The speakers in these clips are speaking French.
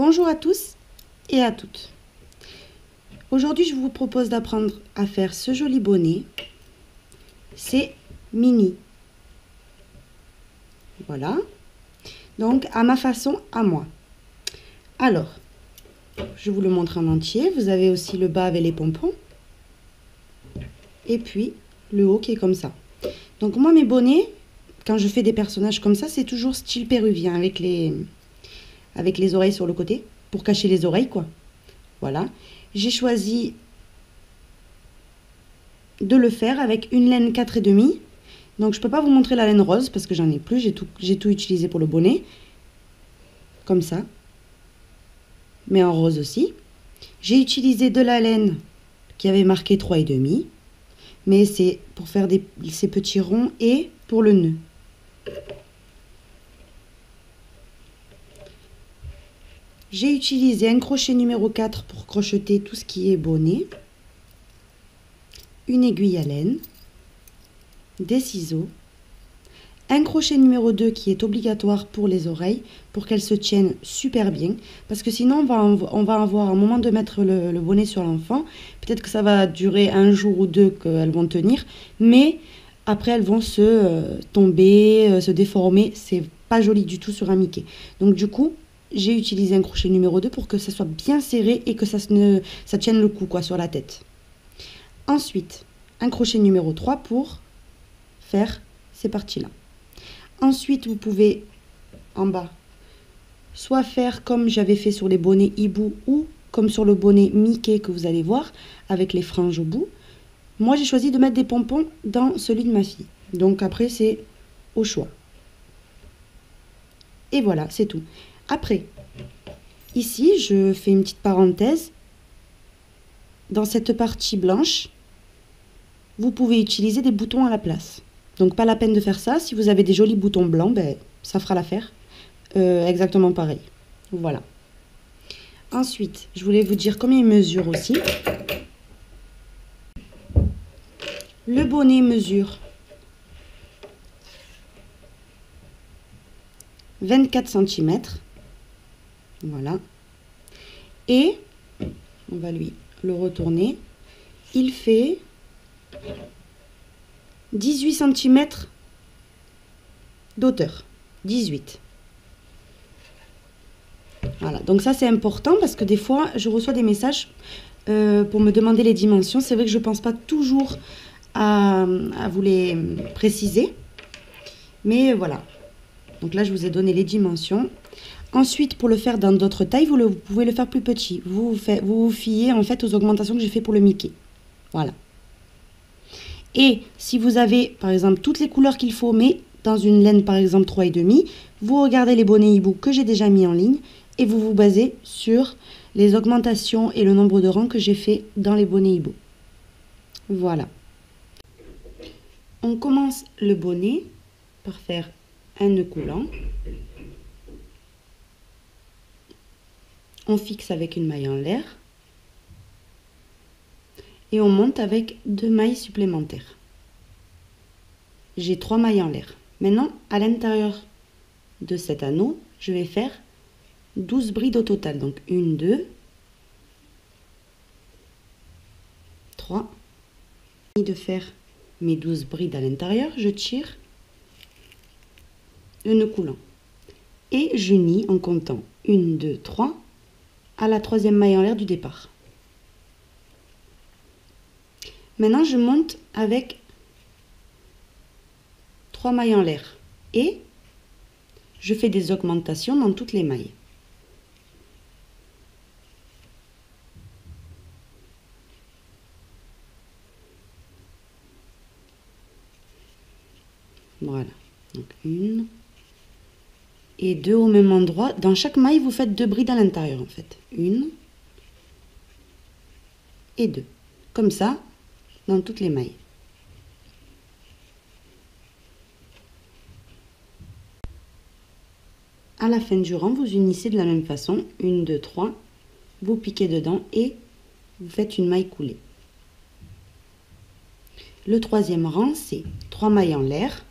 Bonjour à tous et à toutes. Aujourd'hui, je vous propose d'apprendre à faire ce joli bonnet. C'est mini. Voilà. Donc, à ma façon, à moi. Alors, je vous le montre en entier. Vous avez aussi le bas avec les pompons. Et puis, le haut qui est comme ça. Donc, moi, mes bonnets, quand je fais des personnages comme ça, c'est toujours style péruvien avec les oreilles sur le côté. Pour cacher les oreilles, quoi. Voilà. J'ai choisi de le faire avec une laine 4,5. Donc je ne peux pas vous montrer la laine rose parce que j'en ai plus, j'ai tout utilisé pour le bonnet. Comme ça. Mais en rose aussi. J'ai utilisé de la laine qui avait marqué 3,5. Mais c'est pour faire ces petits ronds et pour le nœud. J'ai utilisé un crochet numéro 4 pour crocheter tout ce qui est bonnet. Une aiguille à laine. Des ciseaux. Un crochet numéro 2 qui est obligatoire pour les oreilles, pour qu'elles se tiennent super bien. Parce que sinon, on va avoir un moment de mettre le bonnet sur l'enfant. Peut-être que ça va durer un jour ou deux qu'elles vont tenir. Mais après, elles vont se tomber, se déformer. C'est pas joli du tout sur un Mickey. Donc du coup, j'ai utilisé un crochet numéro 2 pour que ça soit bien serré et que ça tienne le coup quoi, sur la tête. Ensuite, un crochet numéro 3 pour faire ces parties-là. Ensuite, vous pouvez, en bas, soit faire comme j'avais fait sur les bonnets hibou ou comme sur le bonnet Mickey que vous allez voir, avec les franges au bout. Moi, j'ai choisi de mettre des pompons dans celui de ma fille. Donc après, c'est au choix. Et voilà, c'est tout. Après, ici, je fais une petite parenthèse. Dans cette partie blanche, vous pouvez utiliser des boutons à la place. Donc pas la peine de faire ça. Si vous avez des jolis boutons blancs, ben, ça fera l'affaire. Exactement pareil. Voilà. Ensuite, je voulais vous dire combien il mesure aussi. Le bonnet mesure 24 cm. Voilà. Et, on va lui le retourner. Il fait 18 cm d'auteur. 18. Voilà, donc ça c'est important parce que des fois je reçois des messages pour me demander les dimensions. C'est vrai que je ne pense pas toujours à vous les préciser. Mais voilà. Donc là je vous ai donné les dimensions. Ensuite, pour le faire dans d'autres tailles, vous pouvez le faire plus petit. Vous vous fiez en fait aux augmentations que j'ai fait pour le Mickey. Voilà. Et si vous avez, par exemple, toutes les couleurs qu'il faut, mais dans une laine, par exemple, 3,5, vous regardez les bonnets hibou que j'ai déjà mis en ligne et vous vous basez sur les augmentations et le nombre de rangs que j'ai fait dans les bonnets hibou. Voilà. On commence le bonnet par faire un nœud coulant. On fixe avec une maille en l'air. Et on monte avec 2 mailles supplémentaires. J'ai 3 mailles en l'air. Maintenant, à l'intérieur de cet anneau, je vais faire 12 brides au total. Donc 1, 2, 3. De faire mes 12 brides à l'intérieur, je tire le nœud coulant. Et j'unis en comptant 1, 2, 3 à la 3e maille en l'air du départ. Maintenant, je monte avec 3 mailles en l'air et je fais des augmentations dans toutes les mailles. Voilà, donc 1 et 2 au même endroit. Dans chaque maille, vous faites 2 brides à l'intérieur en fait. 1 et 2. Comme ça, dans toutes les mailles. À la fin du rang, vous unissez de la même façon. 1, 2, 3. Vous piquez dedans et vous faites une maille coulée. Le 3e rang, c'est 3 mailles en l'air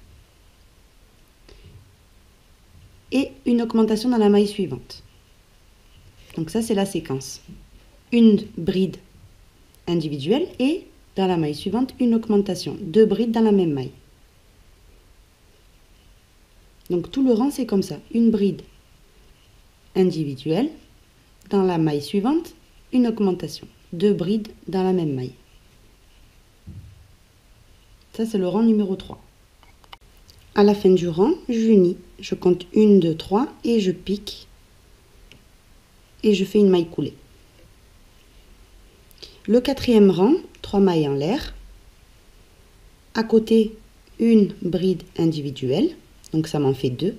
et une augmentation dans la maille suivante. Donc ça, c'est la séquence. Une bride individuelle et dans la maille suivante, une augmentation. 2 brides dans la même maille. Donc tout le rang, c'est comme ça. Une bride individuelle. Dans la maille suivante, une augmentation. 2 brides dans la même maille. Ça, c'est le rang numéro 3. À la fin du rang, j'unis. Je compte 1, 2, 3 et je pique. Et je fais une maille coulée. Le 4e rang, 3 mailles en l'air. À côté, une bride individuelle. Donc ça m'en fait 2.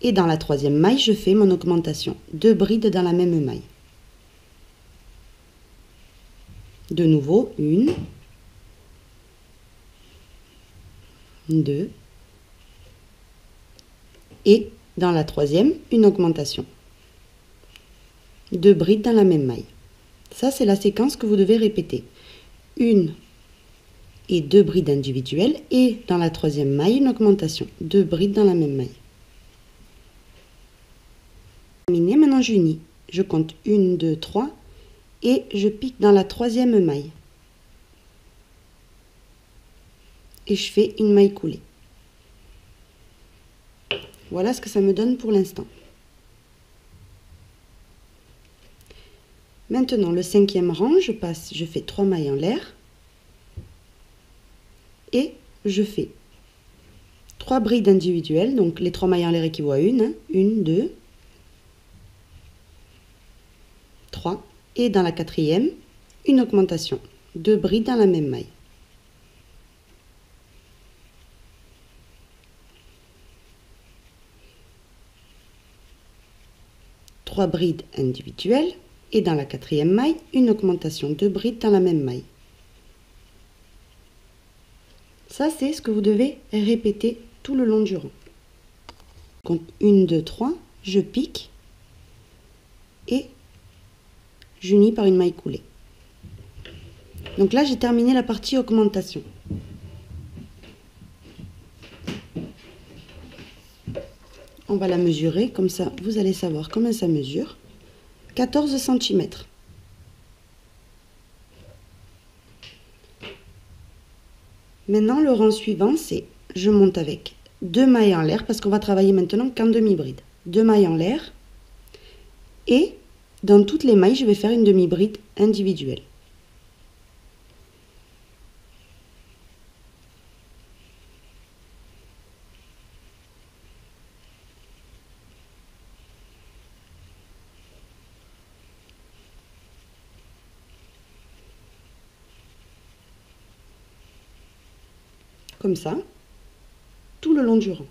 Et dans la 3e maille, je fais mon augmentation. 2 brides dans la même maille. De nouveau, 1, 2. Et dans la 3e, une augmentation. 2 brides dans la même maille. Ça, c'est la séquence que vous devez répéter. 1 et 2 brides individuelles. Et dans la 3e maille, une augmentation. 2 brides dans la même maille. Terminé, maintenant j'unis. Je compte 1, 2, 3 et je pique dans la 3e maille. Et je fais une maille coulée. Voilà ce que ça me donne pour l'instant. Maintenant, le 5e rang, je fais 3 mailles en l'air. Et je fais 3 brides individuelles. Donc les 3 mailles en l'air équivaut à 1. 1, 2, 3. Et dans la 4e, une augmentation. 2 brides dans la même maille. Trois brides individuelles. Et dans la 4e maille, une augmentation. 2 brides dans la même maille. Ça, c'est ce que vous devez répéter tout le long du rang. Donc 1, 2, 3, je pique et j'unis par une maille coulée. Donc là, j'ai terminé la partie augmentation. On va la mesurer, comme ça vous allez savoir combien ça mesure. 14 cm. Maintenant, le rang suivant, c'est je monte avec 2 mailles en l'air, parce qu'on va travailler maintenant qu'en demi-bride. 2 mailles en l'air. Et dans toutes les mailles, je vais faire une demi-bride individuelle. Comme ça, tout le long du rang.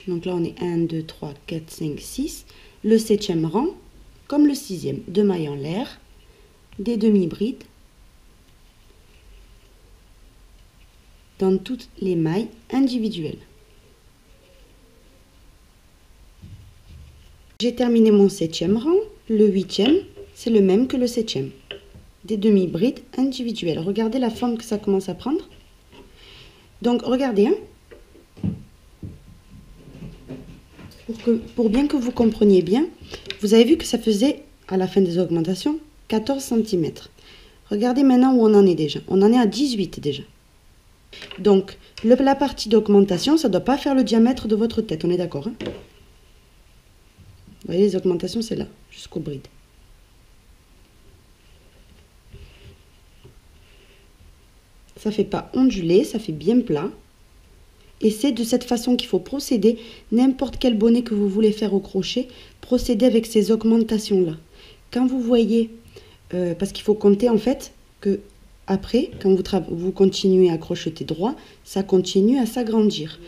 Donc là, on est 1, 2, 3, 4, 5, 6. Le 7e rang, comme le 6e, 2 mailles en l'air, des demi-brides dans toutes les mailles individuelles. J'ai terminé mon 7e rang. Le 8e, c'est le même que le 7e. Des demi-brides individuelles. Regardez la forme que ça commence à prendre. Donc, regardez, hein, pour bien que vous compreniez bien, vous avez vu que ça faisait, à la fin des augmentations, 14 cm. Regardez maintenant où on en est déjà. On en est à 18 déjà. Donc, la partie d'augmentation, ça ne doit pas faire le diamètre de votre tête, on est d'accord, hein? Vous voyez, les augmentations, c'est là, jusqu'aux brides. Ça ne fait pas onduler, ça fait bien plat. Et c'est de cette façon qu'il faut procéder. N'importe quel bonnet que vous voulez faire au crochet, procédez avec ces augmentations-là. Quand vous voyez, parce qu'il faut compter en fait que après, quand vous continuez à crocheter droit, ça continue à s'agrandir.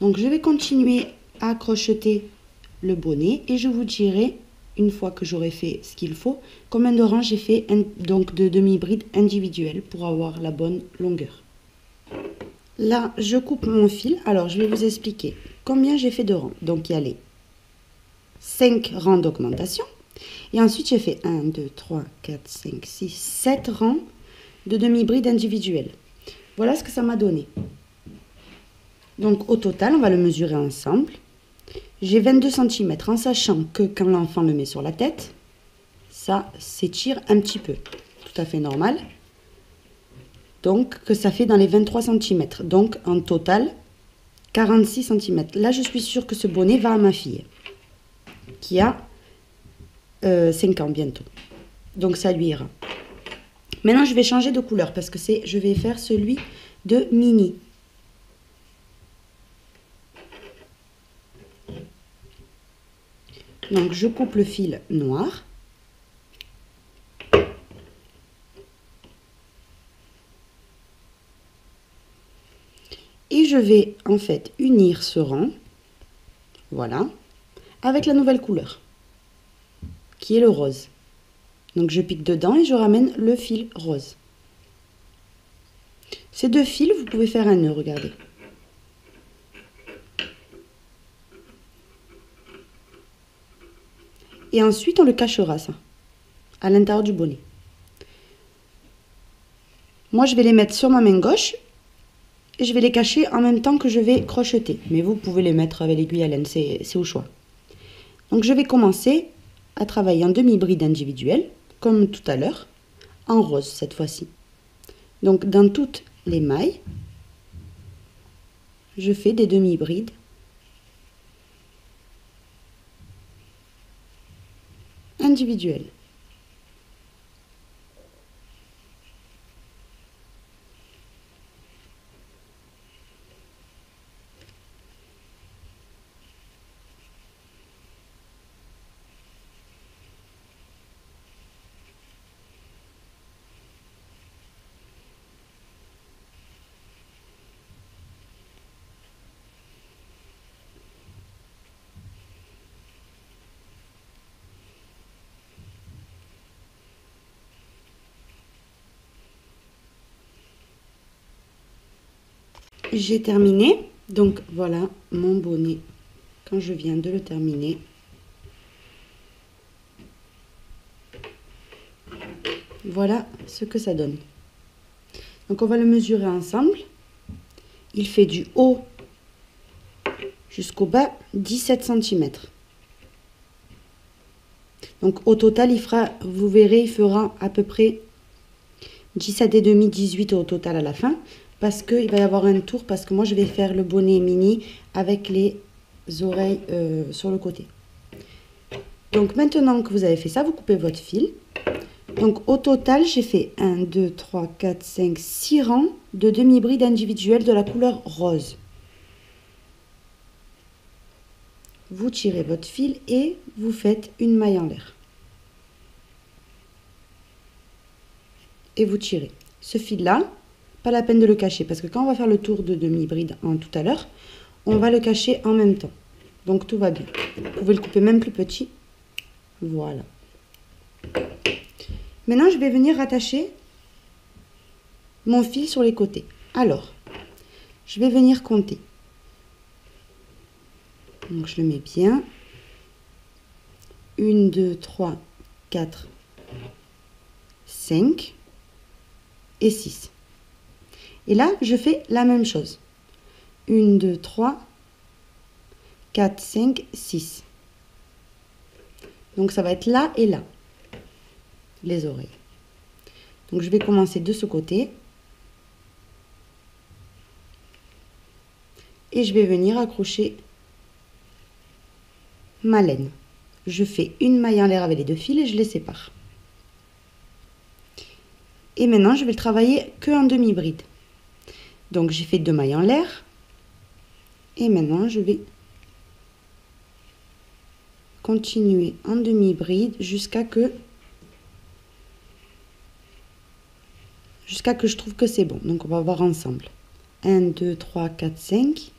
Donc je vais continuer à crocheter le bonnet et je vous dirai, une fois que j'aurai fait ce qu'il faut, combien de rangs j'ai fait donc de demi-bride individuelle pour avoir la bonne longueur. Là, je coupe mon fil. Alors, je vais vous expliquer combien j'ai fait de rangs. Donc, il y a les 5 rangs d'augmentation. Et ensuite, j'ai fait 1, 2, 3, 4, 5, 6, 7 rangs de demi-bride individuelle. Voilà ce que ça m'a donné. Donc, au total, on va le mesurer ensemble. J'ai 22 cm, en sachant que quand l'enfant le met sur la tête, ça s'étire un petit peu. Tout à fait normal. Donc, que ça fait dans les 23 cm. Donc, en total, 46 cm. Là, je suis sûre que ce bonnet va à ma fille, qui a 5 ans bientôt. Donc, ça lui ira. Maintenant, je vais changer de couleur parce que je vais faire celui de Minnie. Donc, je coupe le fil noir. Et je vais en fait unir ce rang, voilà, avec la nouvelle couleur, qui est le rose. Donc, je pique dedans et je ramène le fil rose. Ces deux fils, vous pouvez faire un nœud, regardez. Et ensuite, on le cachera, ça, à l'intérieur du bonnet. Moi, je vais les mettre sur ma main gauche et je vais les cacher en même temps que je vais crocheter. Mais vous pouvez les mettre avec l'aiguille à laine, c'est au choix. Donc, je vais commencer à travailler en demi-bride individuelle, comme tout à l'heure, en rose cette fois-ci. Donc, dans toutes les mailles, je fais des demi-brides individuelles. J'ai terminé, donc voilà mon bonnet quand je viens de le terminer. Voilà ce que ça donne. Donc on va le mesurer ensemble. Il fait du haut jusqu'au bas 17 cm. Donc au total, il fera, vous verrez, il fera à peu près 17,5, 18 au total à la fin. Parce qu'il va y avoir un tour, parce que moi je vais faire le bonnet mini avec les oreilles sur le côté. Donc maintenant que vous avez fait ça, vous coupez votre fil. Donc au total, j'ai fait 1, 2, 3, 4, 5, 6 rangs de demi-bride individuelle de la couleur rose. Vous tirez votre fil et vous faites une maille en l'air. Et vous tirez. Ce fil-là, pas la peine de le cacher parce que quand on va faire le tour de demi-bride en tout à l'heure, on va le cacher en même temps. Donc tout va bien. Vous pouvez le couper même plus petit. Voilà. Maintenant, je vais venir rattacher mon fil sur les côtés. Alors, je vais venir compter. Donc je le mets bien. 1, 2, 3, 4, 5 et 6. Et là, je fais la même chose. 1, 2, 3, 4, 5, 6. Donc, ça va être là et là, les oreilles. Donc, je vais commencer de ce côté. Et je vais venir accrocher ma laine. Je fais une maille en l'air avec les deux fils et je les sépare. Et maintenant, je vais le travailler que en demi-bride. Donc, j'ai fait 2 mailles en l'air. Et maintenant, je vais continuer en demi-bride jusqu'à que je trouve que c'est bon. Donc, on va voir ensemble. 1, 2, 3, 4, 5,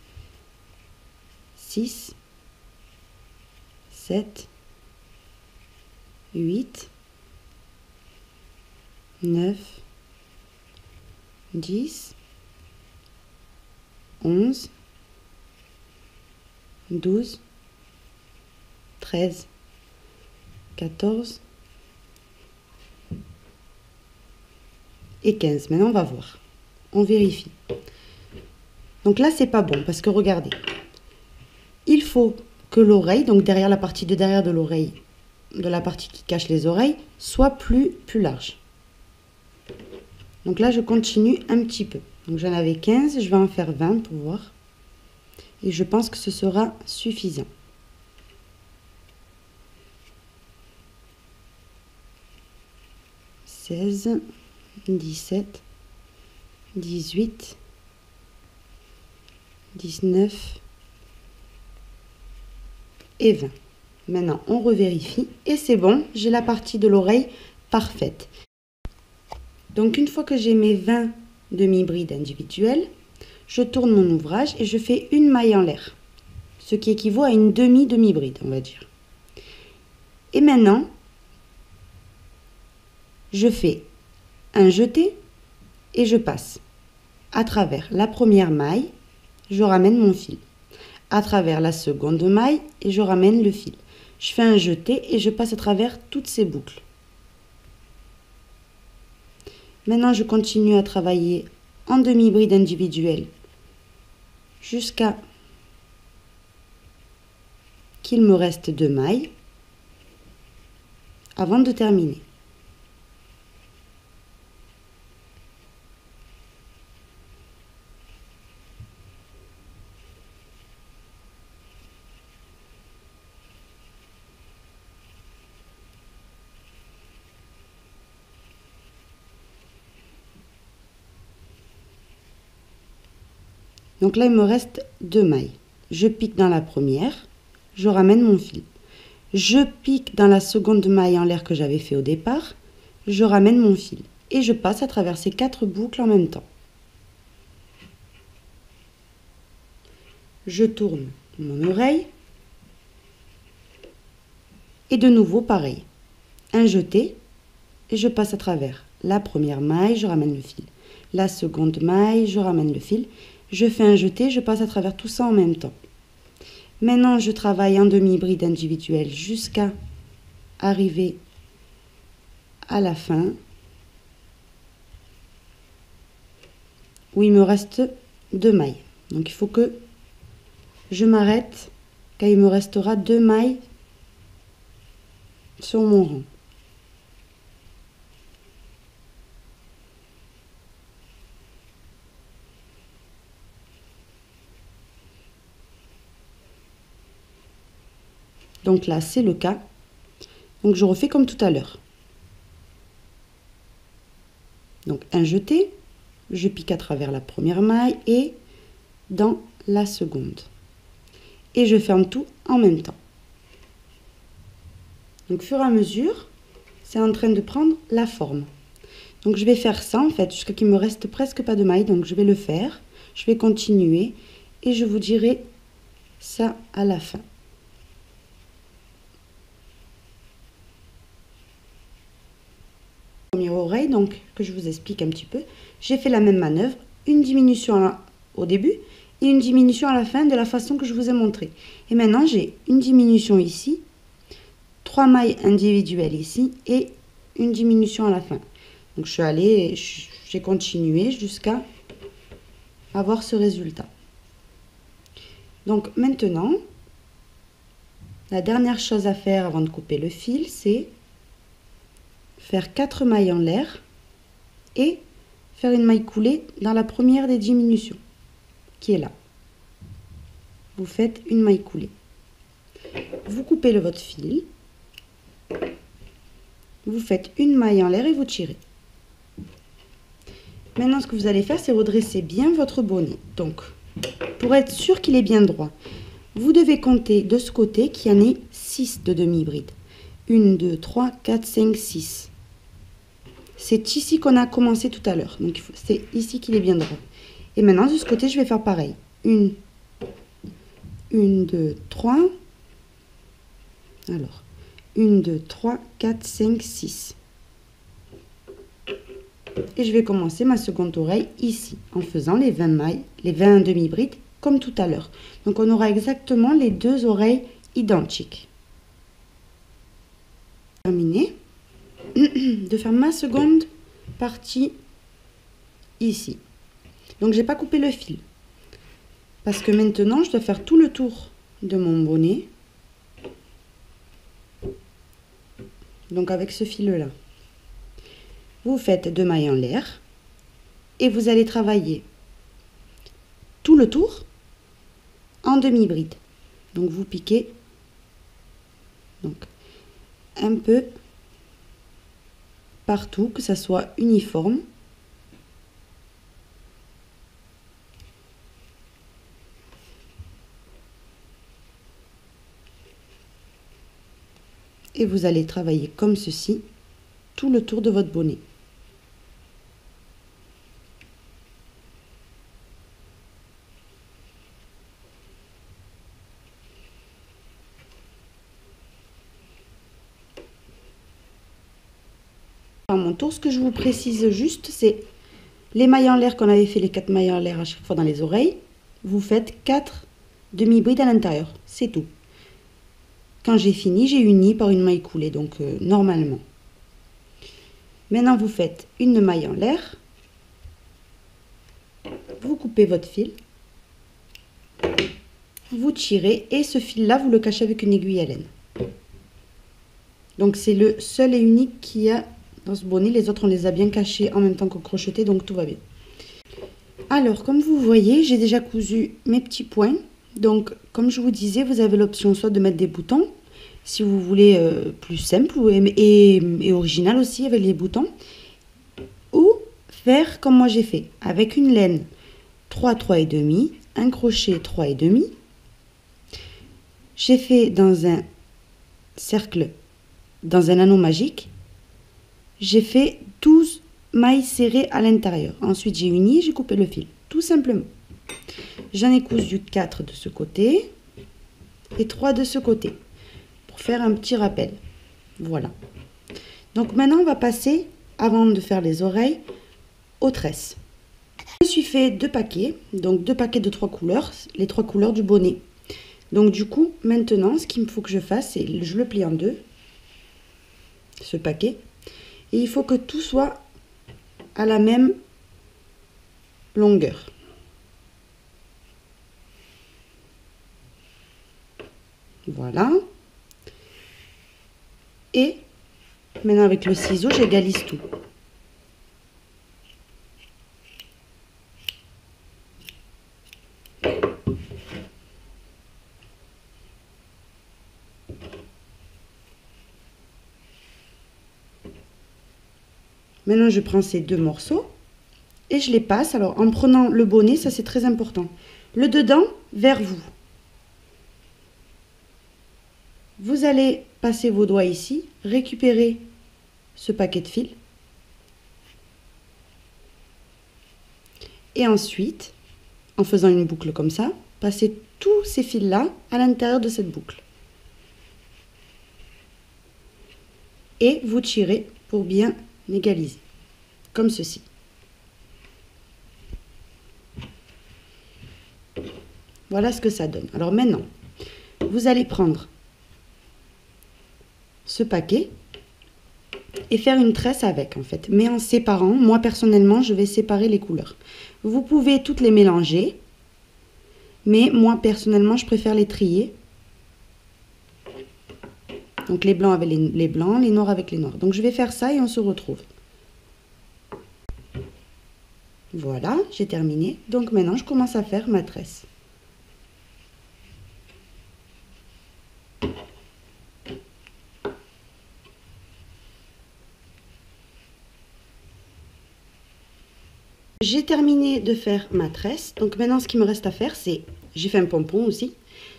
6, 7, 8, 9, 10, 11, 12, 13, 14 et 15. Maintenant, on va voir. On vérifie. Donc là, c'est pas bon parce que regardez. Il faut que l'oreille, donc derrière la partie de derrière de l'oreille, de la partie qui cache les oreilles, soit plus large. Donc là, je continue un petit peu. Donc j'en avais 15, je vais en faire 20 pour voir. Et je pense que ce sera suffisant. « 16, 17, 18, 19 et 20. Maintenant, on revérifie et c'est bon, j'ai la partie de l'oreille parfaite. Donc, une fois que j'ai mes 20 demi-brides individuelles, je tourne mon ouvrage et je fais une maille en l'air, ce qui équivaut à une demi-bride, on va dire. Et maintenant, je fais un jeté et je passe à travers la première maille, je ramène mon fil. À travers la seconde maille et je ramène le fil. Je fais un jeté et je passe à travers toutes ces boucles. Maintenant, je continue à travailler en demi-bride individuelle jusqu'à qu'il me reste 2 mailles avant de terminer. Donc là, il me reste 2 mailles. Je pique dans la première, je ramène mon fil. Je pique dans la seconde maille en l'air que j'avais fait au départ, je ramène mon fil. Et je passe à travers ces 4 boucles en même temps. Je tourne mon oreille. Et de nouveau, pareil. Un jeté, et je passe à travers la première maille, je ramène le fil. La seconde maille, je ramène le fil. Je fais un jeté, je passe à travers tout ça en même temps. Maintenant, je travaille en demi-bride individuelle jusqu'à arriver à la fin, où il me reste 2 mailles. Donc, il faut que je m'arrête quand il me restera 2 mailles sur mon rang. Donc là, c'est le cas. Donc je refais comme tout à l'heure. Donc un jeté, je pique à travers la première maille et dans la seconde. Et je ferme tout en même temps. Donc au fur et à mesure, c'est en train de prendre la forme. Donc je vais faire ça en fait jusqu'à qu'il me reste presque pas de mailles. Donc je vais le faire, je vais continuer et je vous dirai ça à la fin. Première oreille, donc que je vous explique un petit peu, j'ai fait la même manœuvre, une diminution au début et une diminution à la fin de la façon que je vous ai montré. Et maintenant j'ai une diminution ici, 3 mailles individuelles ici et une diminution à la fin. Donc je suis allée, j'ai continué jusqu'à avoir ce résultat. Donc maintenant, la dernière chose à faire avant de couper le fil, c'est faire 4 mailles en l'air et faire une maille coulée dans la première des diminutions qui est là. Vous faites une maille coulée. Vous coupez votre fil. Vous faites une maille en l'air et vous tirez. Maintenant, ce que vous allez faire, c'est redresser bien votre bonnet. Donc, pour être sûr qu'il est bien droit, vous devez compter de ce côté qu'il y en ait 6 de demi-bride. 1, 2, 3, 4, 5, 6. C'est ici qu'on a commencé tout à l'heure. Donc, c'est ici qu'il est bien droit. Et maintenant, de ce côté, je vais faire pareil. 1, 2, 3. Alors, 1, 2, 3, 4, 5, 6. Et je vais commencer ma seconde oreille ici, en faisant les 20 mailles, les 20 demi-brides, comme tout à l'heure. Donc, on aura exactement les 2 oreilles identiques. Terminé. De faire ma seconde partie ici. Donc j'ai pas coupé le fil parce que maintenant je dois faire tout le tour de mon bonnet donc avec ce fil-là. Vous faites 2 mailles en l'air et vous allez travailler tout le tour en demi-bride. Donc vous piquez donc un peu partout, que ça soit uniforme. Et vous allez travailler comme ceci tout le tour de votre bonnet. À mon tour, ce que je vous précise juste, c'est les mailles en l'air qu'on avait fait, les 4 mailles en l'air à chaque fois dans les oreilles. Vous faites 4 demi-brides à l'intérieur, c'est tout. Quand j'ai fini, j'ai uni par une maille coulée, donc normalement. Maintenant, vous faites une maille en l'air. Vous coupez votre fil. Vous tirez et ce fil-là, vous le cachez avec une aiguille à laine. Donc, c'est le seul et unique qu'il y a dans ce bonnet. Les autres, on les a bien cachés en même temps qu'on crochetait, donc tout va bien. Alors, comme vous voyez, j'ai déjà cousu mes petits points. Donc, comme je vous disais, vous avez l'option soit de mettre des boutons, si vous voulez plus simple et original aussi avec les boutons, ou faire comme moi j'ai fait, avec une laine 3, 3,5, un crochet 3,5. J'ai fait dans un cercle, dans un anneau magique, j'ai fait 12 mailles serrées à l'intérieur. Ensuite, j'ai uni et j'ai coupé le fil, tout simplement. J'en ai cousu 4 de ce côté et 3 de ce côté pour faire un petit rappel. Voilà. Donc maintenant, on va passer, avant de faire les oreilles, aux tresses. Je me suis fait 2 paquets, donc 2 paquets de 3 couleurs, les 3 couleurs du bonnet. Donc du coup, maintenant, ce qu'il me faut que je fasse, c'est je le plie en deux, ce paquet, et il faut que tout soit à la même longueur. Voilà. Et maintenant avec le ciseau, j'égalise tout. Maintenant, je prends ces 2 morceaux et je les passe. Alors, en prenant le bonnet, ça c'est très important. Le dedans vers vous. Vous allez passer vos doigts ici, récupérer ce paquet de fils. Et ensuite, en faisant une boucle comme ça, passez tous ces fils-là à l'intérieur de cette boucle. Et vous tirez pour bien égaliser, comme ceci. Voilà ce que ça donne. Alors maintenant, vous allez prendre ce paquet et faire une tresse avec, en fait, mais en séparant. Moi personnellement, je vais séparer les couleurs. Vous pouvez toutes les mélanger, mais moi personnellement, je préfère les trier. Donc les blancs avec les blancs, les noirs avec les noirs. Donc je vais faire ça et on se retrouve. Voilà, j'ai terminé. Donc maintenant, je commence à faire ma tresse. J'ai terminé de faire ma tresse. Donc maintenant, ce qui me reste à faire, c'est... J'ai fait un pompon aussi.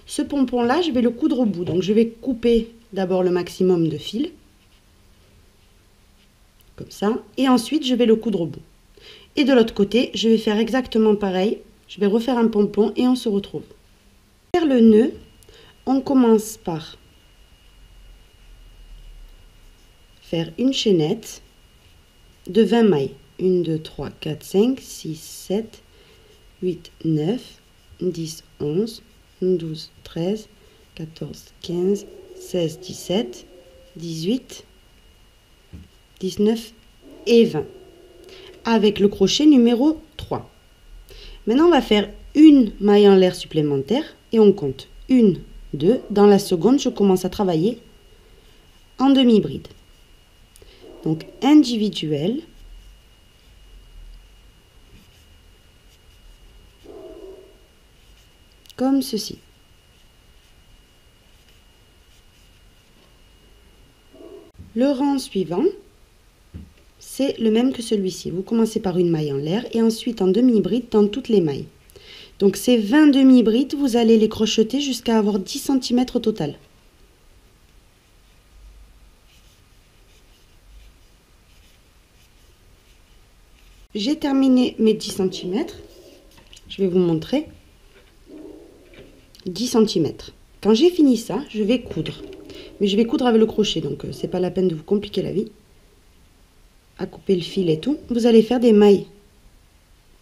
Ce pompon-là, je vais le coudre au bout. Donc je vais couper d'abord le maximum de fil. Comme ça. Et ensuite, je vais le coudre au bout. Et de l'autre côté, je vais faire exactement pareil. Je vais refaire un pompon et on se retrouve. Pour faire le nœud, on commence par faire une chaînette de 20 mailles. 1, 2, 3, 4, 5, 6, 7, 8, 9, 10, 11, 12, 13, 14, 15, 16, 17, 18, 19 et 20. Avec le crochet numéro 3. Maintenant, on va faire une maille en l'air supplémentaire et on compte 1, 2. Dans la seconde, je commence à travailler en demi-bride. Donc individuel. Comme ceci. Le rang suivant, c'est le même que celui-ci. Vous commencez par une maille en l'air et ensuite en demi-bride dans toutes les mailles. Donc ces 20 demi-brides, vous allez les crocheter jusqu'à avoir 10 cm au total. J'ai terminé mes 10 cm. Je vais vous montrer. 10 cm. Quand j'ai fini ça, je vais coudre. Mais je vais coudre avec le crochet, donc c'est pas la peine de vous compliquer la vie. À couper le fil et tout. Vous allez faire des mailles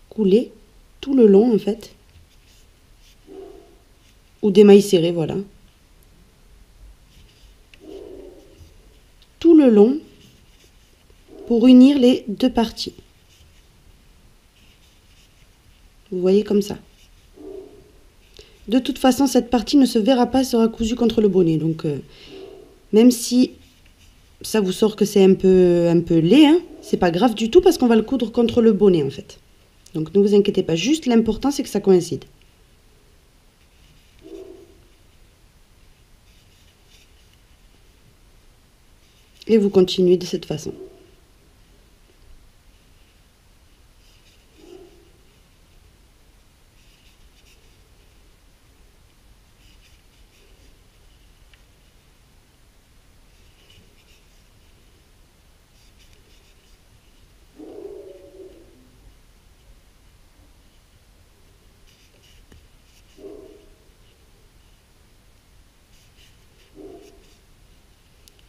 coulées tout le long en fait. Ou des mailles serrées, voilà. Tout le long pour unir les deux parties. Vous voyez comme ça. De toute façon, cette partie ne se verra pas, sera cousue contre le bonnet. Donc, même si ça vous sort que c'est un peu laid, hein, c'est pas grave du tout parce qu'on va le coudre contre le bonnet en fait. Donc, ne vous inquiétez pas. Juste, l'important, c'est que ça coïncide. Et vous continuez de cette façon.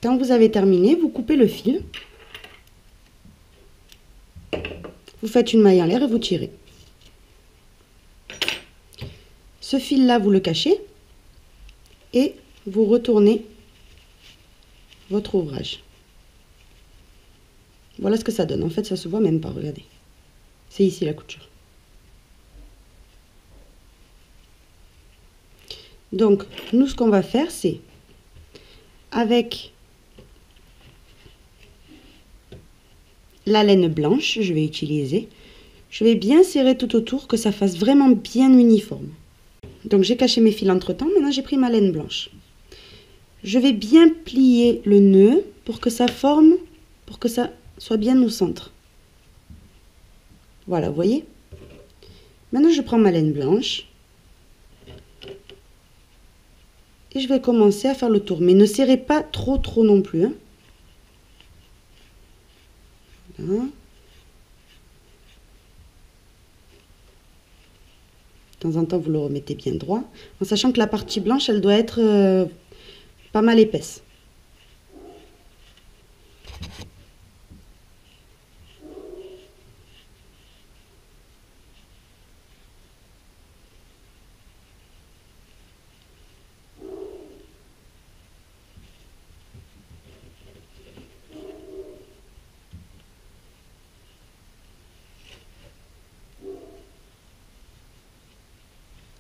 Quand vous avez terminé, vous coupez le fil. Vous faites une maille en l'air et vous tirez. Ce fil-là, vous le cachez et vous retournez votre ouvrage. Voilà ce que ça donne. En fait, ça se voit même pas, regardez. C'est ici la couture. Donc, nous, ce qu'on va faire, c'est avec la laine blanche, je vais utiliser, je vais bien serrer tout autour, que ça fasse vraiment bien uniforme. Donc, j'ai caché mes fils entre-temps, maintenant j'ai pris ma laine blanche. Je vais bien plier le nœud pour que ça forme, pour que ça soit bien au centre. Voilà, vous voyez? Maintenant, je prends ma laine blanche. Et je vais commencer à faire le tour. Mais ne serrez pas trop non plus. Hein. Voilà. De temps en temps, vous le remettez bien droit. En sachant que la partie blanche, elle doit être pas mal épaisse.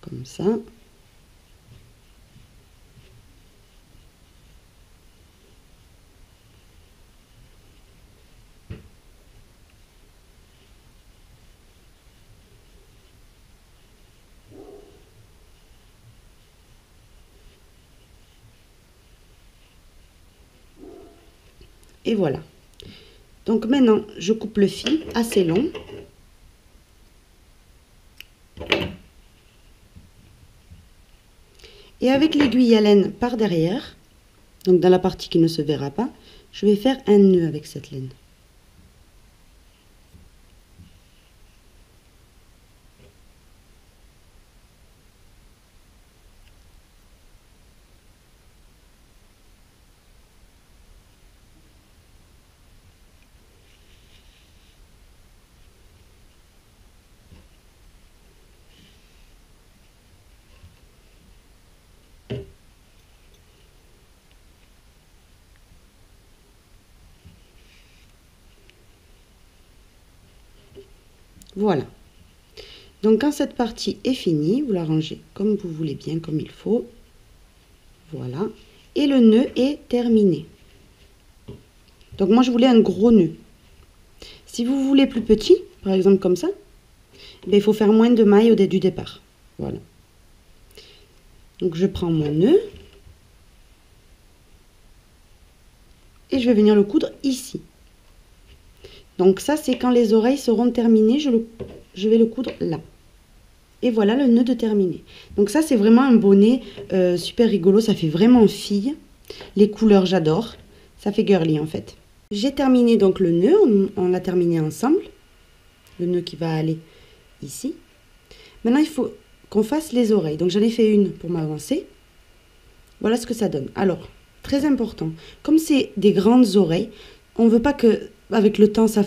Comme ça. Et voilà. Donc maintenant, je coupe le fil assez long. Et avec l'aiguille à laine par derrière, donc dans la partie qui ne se verra pas, je vais faire un nœud avec cette laine. Voilà. Donc quand cette partie est finie, vous la rangez comme vous voulez bien, comme il faut. Voilà. Et le nœud est terminé. Donc moi, je voulais un gros nœud. Si vous voulez plus petit, par exemple comme ça, ben, il faut faire moins de mailles du départ. Voilà. Donc je prends mon nœud. Et je vais venir le coudre ici. Donc ça, c'est quand les oreilles seront terminées, je vais le coudre là. Et voilà le nœud de terminé. Donc ça, c'est vraiment un bonnet super rigolo. Ça fait vraiment fille. Les couleurs, j'adore. Ça fait girly en fait. J'ai terminé donc le nœud. On l'a terminé ensemble. Le nœud qui va aller ici. Maintenant, il faut qu'on fasse les oreilles. Donc j'en ai fait une pour m'avancer. Voilà ce que ça donne. Alors, très important. Comme c'est des grandes oreilles, on ne veut pas que avec le temps ça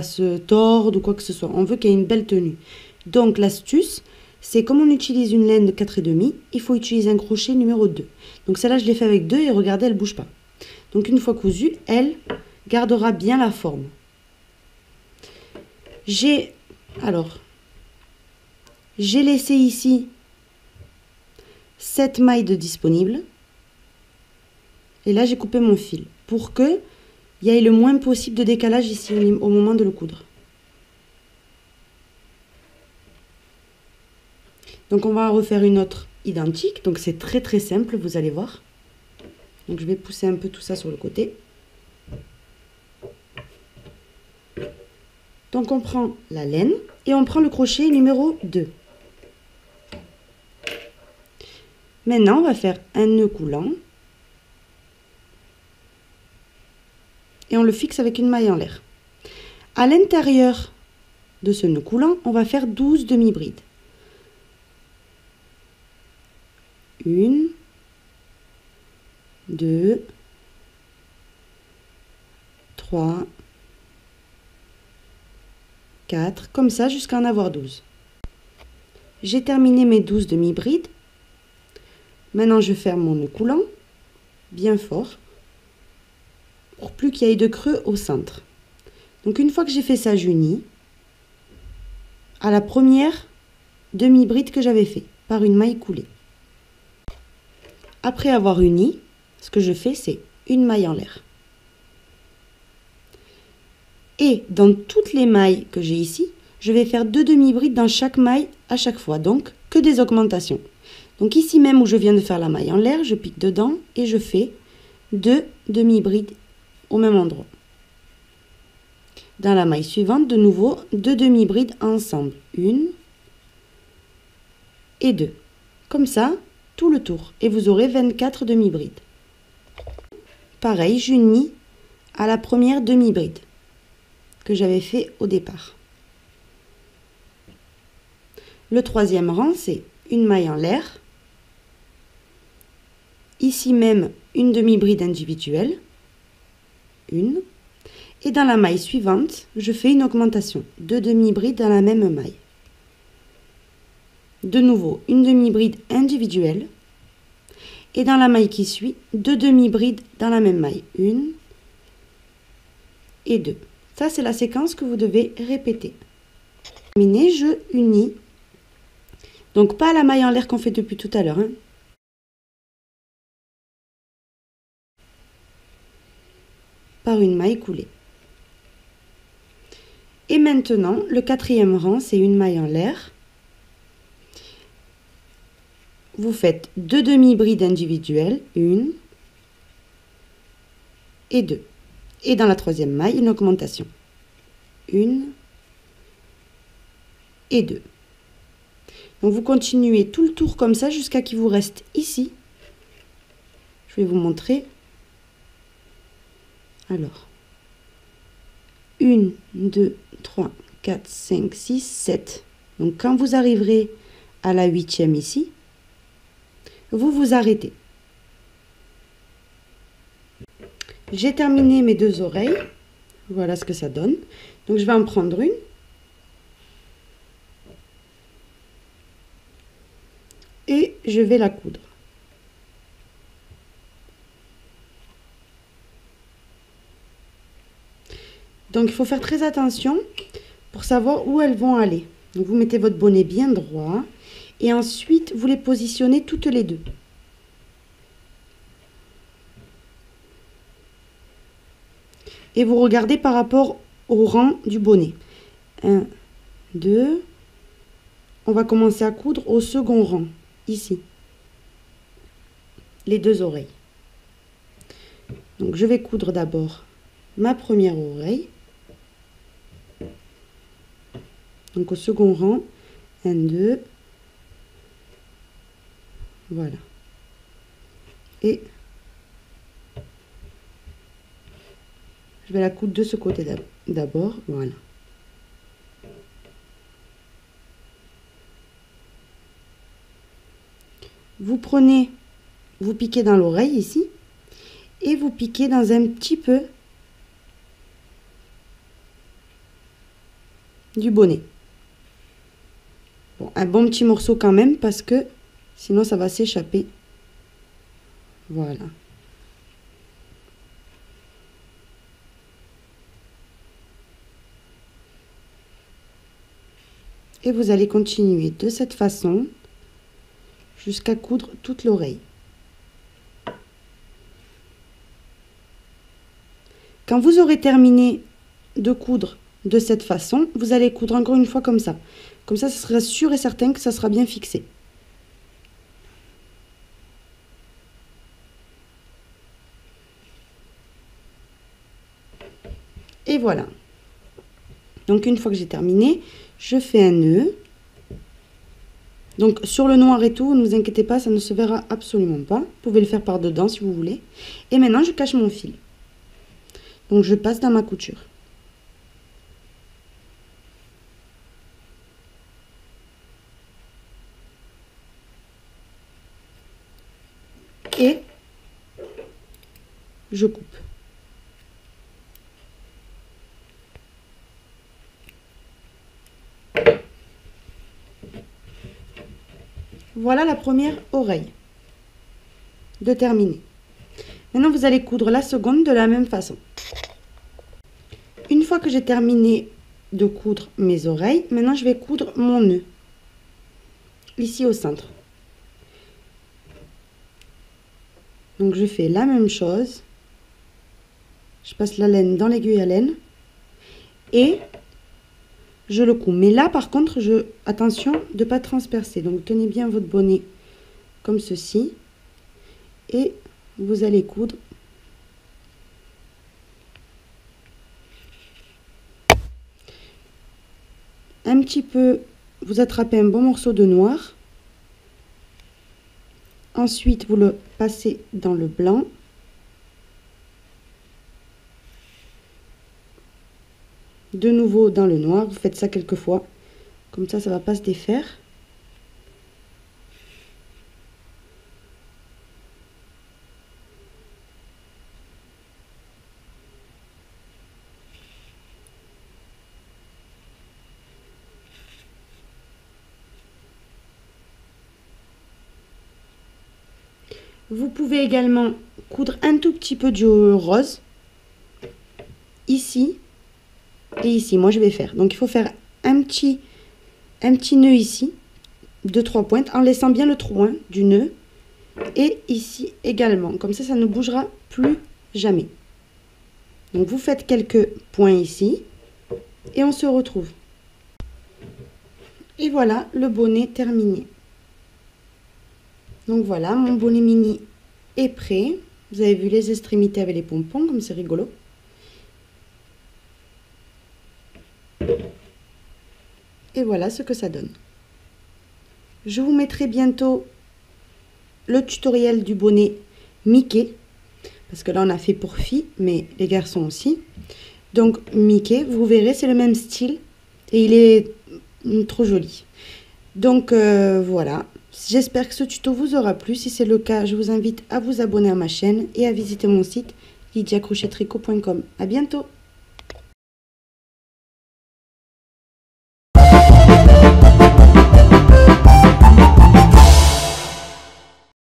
se torde ou quoi que ce soit. On veut qu'il y ait une belle tenue. Donc l'astuce, c'est comme on utilise une laine de 4,5, il faut utiliser un crochet numéro 2. Donc celle-là, je l'ai fait avec 2 et regardez, elle ne bouge pas. Donc une fois cousue, elle gardera bien la forme. J'ai laissé ici 7 mailles de disponibles. Et là, j'ai coupé mon fil pour que il y ait le moins possible de décalage ici au moment de le coudre. Donc on va en refaire une autre identique. Donc c'est très très simple, vous allez voir. Donc je vais pousser un peu tout ça sur le côté. Donc on prend la laine et on prend le crochet numéro 2. Maintenant on va faire un nœud coulant. Et on le fixe avec une maille en l'air. À l'intérieur de ce nœud coulant, on va faire 12 demi-brides. 1, 2, 3, 4, comme ça jusqu'à en avoir 12. J'ai terminé mes 12 demi-brides. Maintenant, je ferme mon nœud coulant, bien fort, pour plus qu'il y ait de creux au centre. Donc une fois que j'ai fait ça, j'unis à la première demi-bride que j'avais fait par une maille coulée. Après avoir uni, ce que je fais, c'est une maille en l'air. Et dans toutes les mailles que j'ai ici, je vais faire 2 demi-brides dans chaque maille à chaque fois, donc que des augmentations. Donc ici même où je viens de faire la maille en l'air, je pique dedans et je fais 2 demi-brides au même endroit. Dans la maille suivante, de nouveau, 2 demi-brides ensemble. 1 et 2. Comme ça, tout le tour. Et vous aurez 24 demi-brides. Pareil, j'unis à la première demi-bride que j'avais fait au départ. Le troisième rang, c'est une maille en l'air. Ici même, une demi-bride individuelle. Une. Et dans la maille suivante, je fais une augmentation. 2 demi-brides dans la même maille. De nouveau, une demi-bride individuelle. Et dans la maille qui suit, 2 demi-brides dans la même maille. 1 et 2. Ça, c'est la séquence que vous devez répéter. Terminé, je unis. Donc, pas la maille en l'air qu'on fait depuis tout à l'heure. Hein. Par une maille coulée. Et maintenant, le quatrième rang, c'est une maille en l'air. Vous faites 2 demi-brides individuelles, 1 et 2. Et dans la troisième maille, une augmentation. 1 et 2. Donc vous continuez tout le tour comme ça jusqu'à qu'il vous reste ici. Je vais vous montrer. Alors, 1, 2, 3, 4, 5, 6, 7. Donc quand vous arriverez à la 8e ici, vous vous arrêtez. J'ai terminé mes 2 oreilles. Voilà ce que ça donne. Donc je vais en prendre une. Et je vais la coudre. Donc il faut faire très attention pour savoir où elles vont aller. Donc vous mettez votre bonnet bien droit. Et ensuite, vous les positionnez toutes les deux. Et vous regardez par rapport au rang du bonnet. 1, 2. On va commencer à coudre au second rang, ici. Les 2 oreilles. Donc je vais coudre d'abord ma première oreille. Donc au second rang, 1, 2. Voilà. Et je vais la coudre de ce côté d'abord. Voilà. Vous prenez, vous piquez dans l'oreille ici. Et vous piquez dans un petit peu du bonnet. Bon, un bon petit morceau quand même parce que sinon ça va s'échapper. Voilà. Et vous allez continuer de cette façon jusqu'à coudre toute l'oreille. Quand vous aurez terminé de coudre de cette façon, vous allez coudre encore une fois comme ça. Comme ça, ce sera sûr et certain que ça sera bien fixé. Et voilà. Donc une fois que j'ai terminé, je fais un nœud. Donc sur le noir et tout, ne vous inquiétez pas, ça ne se verra absolument pas. Vous pouvez le faire par dedans si vous voulez. Et maintenant, je cache mon fil. Donc je passe dans ma couture. Et je coupe. Voilà la première oreille de terminer. Maintenant, vous allez coudre la seconde de la même façon. Une fois que j'ai terminé de coudre mes oreilles, maintenant je vais coudre mon nœud. Ici au centre. Donc je fais la même chose. Je passe la laine dans l'aiguille à laine. Et je le couds. Mais là, par contre, attention de ne pas transpercer. Donc tenez bien votre bonnet comme ceci. Et vous allez coudre. Un petit peu, vous attrapez un bon morceau de noir. Ensuite, vous le passez dans le blanc. De nouveau dans le noir. Vous faites ça quelques fois. Comme ça, ça ne va pas se défaire. Vous pouvez également coudre un tout petit peu du rose. Ici et ici. Moi, je vais faire. Donc, il faut faire un petit nœud ici. De 3 pointes. En laissant bien le trou du nœud. Et ici également. Comme ça ne bougera plus jamais. Donc, vous faites quelques points ici. Et on se retrouve. Et voilà le bonnet terminé. Donc voilà, mon bonnet mini est prêt. Vous avez vu les extrémités avec les pompons, comme c'est rigolo. Et voilà ce que ça donne. Je vous mettrai bientôt le tutoriel du bonnet Mickey. Parce que là, on a fait pour filles, mais les garçons aussi. Donc, Mickey, vous verrez, c'est le même style. Et il est trop joli. Donc, voilà. J'espère que ce tuto vous aura plu. Si c'est le cas, je vous invite à vous abonner à ma chaine et à visiter mon site lydiacrochettricot.com. À bientôt!